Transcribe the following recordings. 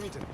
Judgement.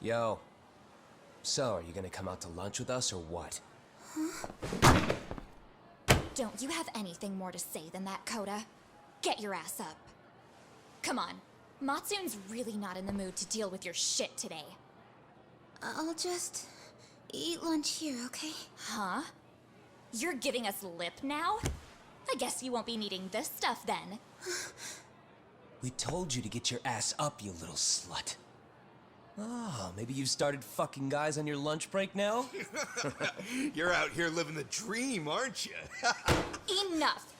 Yo. So, are you gonna come out to lunch with us or what? Don't you have anything more to say than that, Coda? Get your ass up. Come on. Matsune's really not in the mood to deal with your shit today. I'll just eat lunch here, okay? Huh? You're giving us lip now? I guess you won't be needing this stuff then. We told you to get your ass up, you little slut. Oh, maybe you started fucking guys on your lunch break now? You're out here living the dream, aren't you? Enough!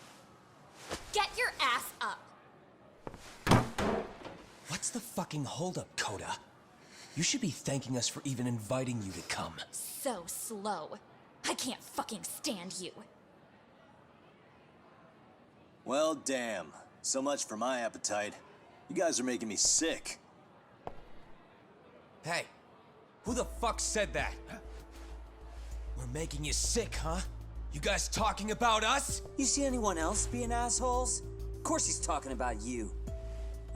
Get your ass up! What's the fucking holdup, Coda? You should be thanking us for even inviting you to come. So slow. I can't fucking stand you. Well, damn. So much for my appetite. You guys are making me sick. Hey, who the fuck said that? We're making you sick, huh? You guys talking about us? You see anyone else being assholes? Of course he's talking about you.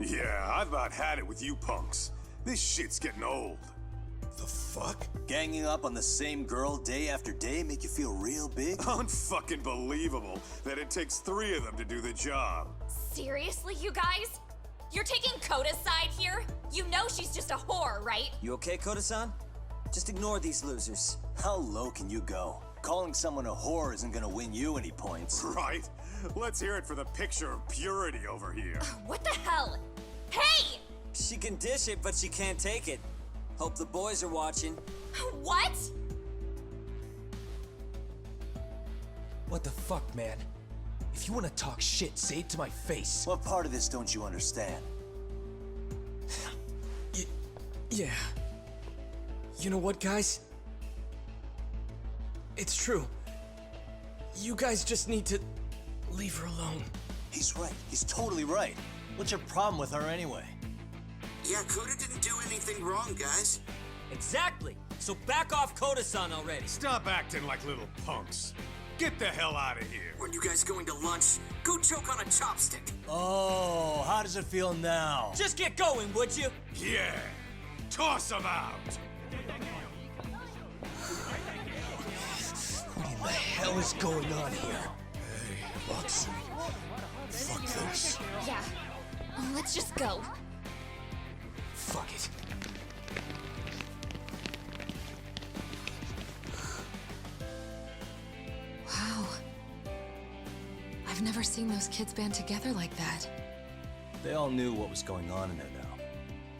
Yeah, I've about had it with you punks. This shit's getting old. The fuck? Ganging up on the same girl day after day make you feel real big? Unfucking believable that it takes 3 of them to do the job. Seriously, you guys? You're taking Coda's side here? You know she's just a whore, right? You okay, Koda-san? Just ignore these losers. How low can you go? Calling someone a whore isn't gonna win you any points. Right? Let's hear it for the picture of purity over here. What the hell? Hey! She can dish it, but she can't take it. Hope the boys are watching. What? What the fuck, man? If you want to talk shit, say it to my face. What part of this don't you understand? Yeah. You know what, guys? It's true. You guys just need to leave her alone. He's right. He's totally right. What's your problem with her anyway? Yeah, Coda didn't do anything wrong, guys. Exactly. So back off Koda-san already. Stop acting like little punks. Get the hell out of here. When you guys going to lunch, go choke on a chopstick. Oh, how does it feel now? Just get going, would you? Yeah. Toss him out. What in the hell is going on here? Hey, Matsune. Fuck this. Yeah. Let's just go. Fuck it. Wow. I've never seen those kids band together like that. They all knew what was going on in there now.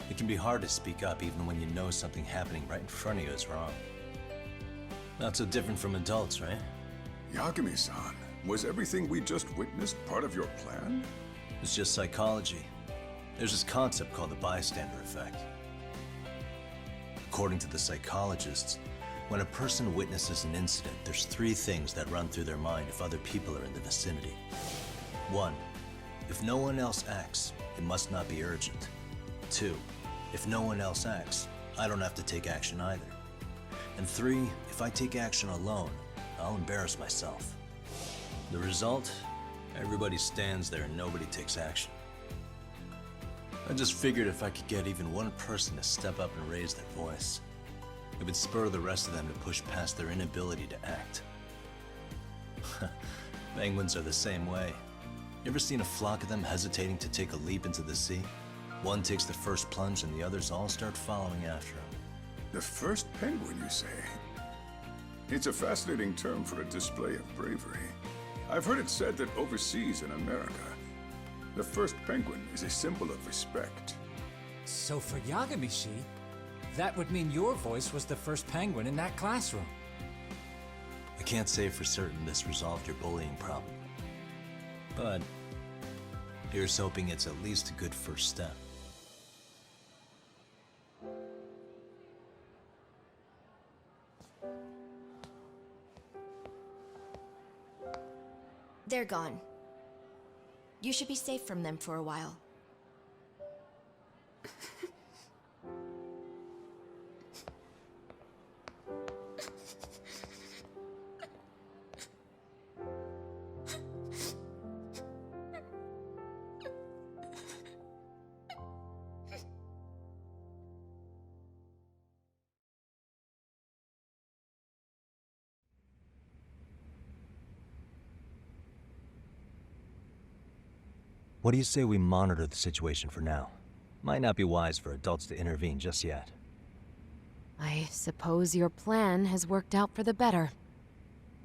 It can be hard to speak up even when you know something happening right in front of you is wrong. Not so different from adults, right? Yagami-san, was everything we just witnessed part of your plan? It's just psychology. There's this concept called the bystander effect. According to the psychologists, when a person witnesses an incident, there's 3 things that run through their mind if other people are in the vicinity. 1, if no one else acts, it must not be urgent. 2, if no one else acts, I don't have to take action either. And 3, if I take action alone, I'll embarrass myself. The result? Everybody stands there and nobody takes action. I just figured if I could get even one person to step up and raise their voice, it would spur the rest of them to push past their inability to act. Penguins are the same way. You ever seen a flock of them hesitating to take a leap into the sea? One takes the first plunge and the others all start following after him. The first penguin, you say? It's a fascinating term for a display of bravery. I've heard it said that overseas in America, the first penguin is a symbol of respect. So for Yagamishi, that would mean your voice was the first penguin in that classroom. I can't say for certain this resolved your bullying problem. But here's hoping it's at least a good first step. They're gone. You should be safe from them for a while. What do you say we monitor the situation for now? Might not be wise for adults to intervene just yet. I suppose your plan has worked out for the better.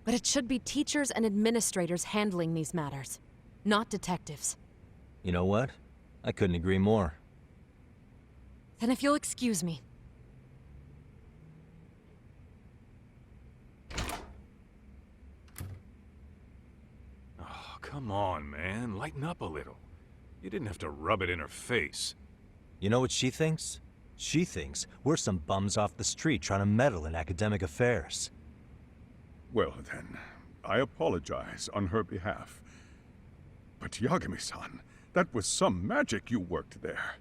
But it should be teachers and administrators handling these matters, not detectives. You know what? I couldn't agree more. Then if you'll excuse me. Oh, come on, man. Lighten up a little. You didn't have to rub it in her face. You know what she thinks? She thinks we're some bums off the street trying to meddle in academic affairs. Well then, I apologize on her behalf. But Yagami-san, that was some magic you worked there.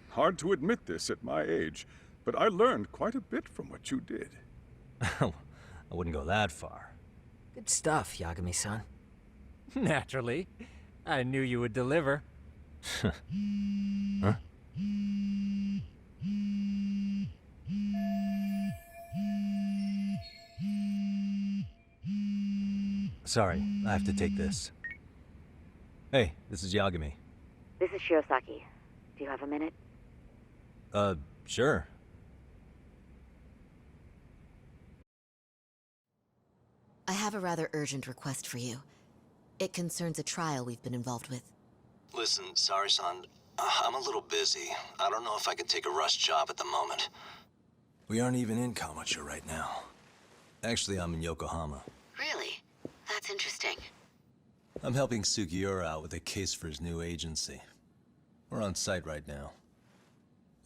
Hard to admit this at my age, but I learned quite a bit from what you did. I wouldn't go that far. Good stuff, Yagami-san. Naturally. I knew you would deliver. Huh? Sorry, I have to take this. Hey, this is Yagami. This is Shirosaki. Do you have a minute? Sure. I have a rather urgent request for you. It concerns a trial we've been involved with. Listen, Sari-san, I'm a little busy. I don't know if I can take a rush job at the moment. We aren't even in Kawachi right now. Actually, I'm in Yokohama. Really? That's interesting. I'm helping Sugiura out with a case for his new agency. We're on site right now.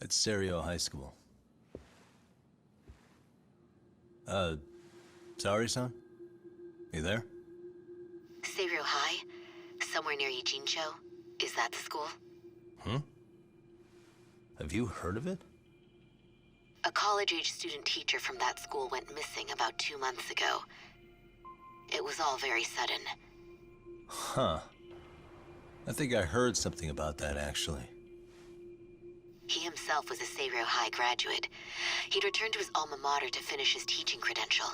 At Serio High School. Sari-san? You there? Serio High? Somewhere near Ijincho? Is that the school? Have you heard of it? A college-age student teacher from that school went missing about 2 months ago. It was all very sudden. Huh. I think I heard something about that, actually. He himself was a Serio High graduate. He'd returned to his alma mater to finish his teaching credential.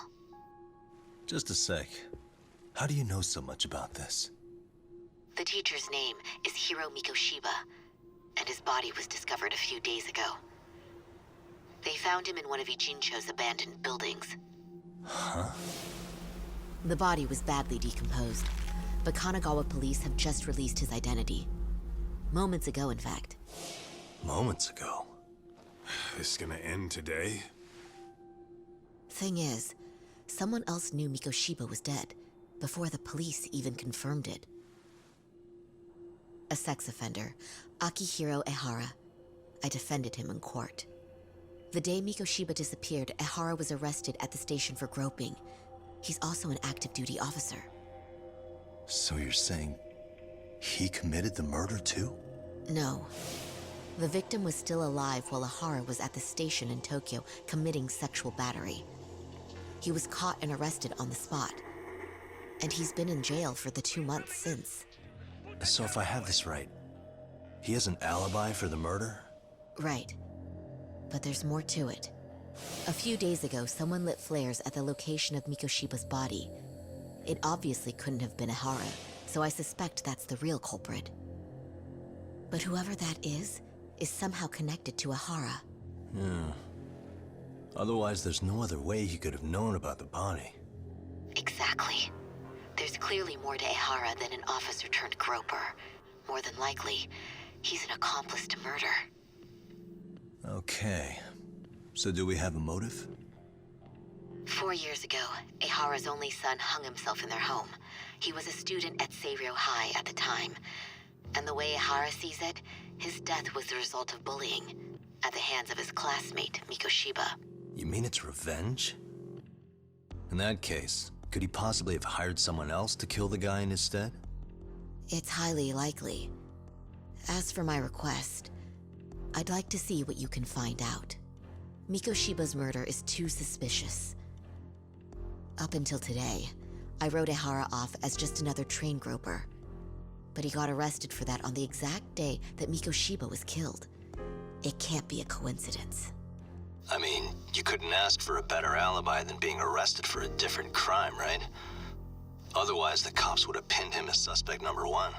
Just a sec. How do you know so much about this? The teacher's name is Hiro Mikoshiba, and his body was discovered a few days ago. They found him in one of Ijincho's abandoned buildings. Huh? The body was badly decomposed, but Kanagawa police have just released his identity. Moments ago, in fact. Moments ago? This gonna end today? Thing is, someone else knew Mikoshiba was dead, before the police even confirmed it. A sex offender, Akihiro Ehara. I defended him in court. The day Mikoshiba disappeared, Ehara was arrested at the station for groping. He's also an active duty officer. So you're saying he committed the murder too? No. The victim was still alive while Ehara was at the station in Tokyo committing sexual battery. He was caught and arrested on the spot. And he's been in jail for the 2 months since. So if I have this right, he has an alibi for the murder? Right. But there's more to it. A few days ago, someone lit flares at the location of Mikoshiba's body. It obviously couldn't have been Ehara, so I suspect that's the real culprit. But whoever that is somehow connected to Ahara. Yeah. Otherwise, there's no other way he could have known about the body. Exactly. There's clearly more to Ahara than an officer turned groper. More than likely, he's an accomplice to murder. Okay. So do we have a motive? 4 years ago, Ahara's only son hung himself in their home. He was a student at Seiryō High at the time. And the way Ahara sees it, his death was the result of bullying at the hands of his classmate, Mikoshiba. You mean it's revenge? In that case, could he possibly have hired someone else to kill the guy in his stead? It's highly likely. As for my request, I'd like to see what you can find out. Mikoshiba's murder is too suspicious. Up until today, I wrote Ahara off as just another train groper. But he got arrested for that on the exact day that Mikoshiba was killed. It can't be a coincidence. I mean, you couldn't ask for a better alibi than being arrested for a different crime, right? Otherwise, the cops would have pinned him as suspect number 1.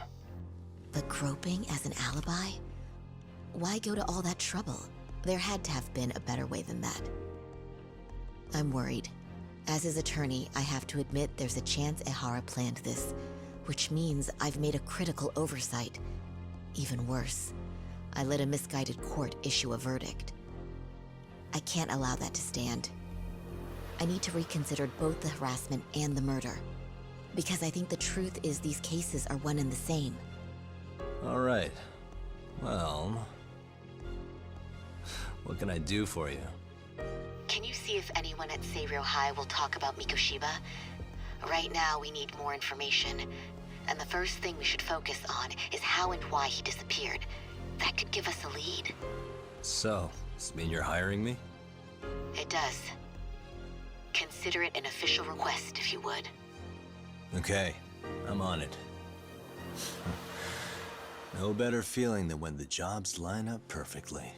But groping as an alibi? Why go to all that trouble? There had to have been a better way than that. I'm worried. As his attorney, I have to admit there's a chance Ahara planned this, which means I've made a critical oversight. Even worse, I let a misguided court issue a verdict. I can't allow that to stand. I need to reconsider both the harassment and the murder, because I think the truth is these cases are one and the same. All right. Well, what can I do for you? Can you see if anyone at Seiryō High will talk about Mikoshiba? Right now, we need more information. And the first thing we should focus on is how and why he disappeared. That could give us a lead. So, does this mean you're hiring me? It does. Consider it an official request, if you would. Okay, I'm on it. No better feeling than when the jobs line up perfectly.